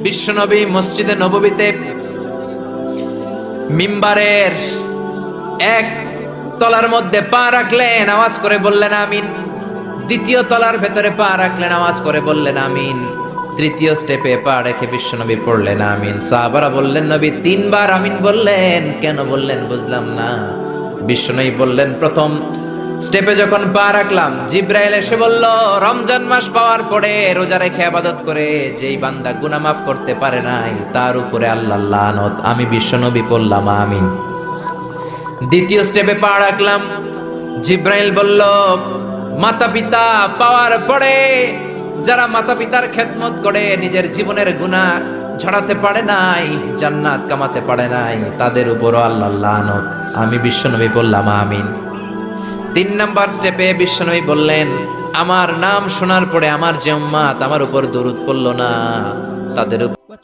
বিশ্বনবী মসজিদে নববীতে মিম্বারের এক তলার মধ্যে পা রাখলেন, আওয়াজ করে বললেন আমিন। দ্বিতীয় তলার ভেতরে পা রাখলেন, আওয়াজ করে বললেন আমিন। তৃতীয় স্টেপে পা রেখে বিশ্বনবী পড়লেন আমিন। সাহাবারা বললেন, নবী তিনবার আমিন বললেন, কেন বললেন বুঝলাম না। বিশ্বনবী বললেন, প্রথম স্টেপে যখন পা রাখলাম, জিব্রাইল এসে বলল, রমজান মাস পাওয়ার পরে রোজা রেখে ইবাদত করে যেই বান্দা গুনাহ মাফ করতে পারে নাই, তার উপরে আল্লাহর লানত। আমি বিশ্বনবী পড়লাম আমিন। দ্বিতীয় স্টেপে পা রাখলাম, জিব্রাইল বলল, মাতা পিতা পাওয়ার পরে যারা মাতা পিতার খেদমত করে নিজের জীবনের গুনাহ ঝরাতে পারে নাই, জান্নাত কামাতে পারে নাই, তাদের উপরও আল্লাহর লানত। আমি বিশ্বনবী বললাম আমিন। তিন নাম্বার স্টেপে বিশ্বনবী বললেন, আমার নাম শোনার পরে আমার যে উম্মাত আমার উপর দরুদ পড়ল না, তাদের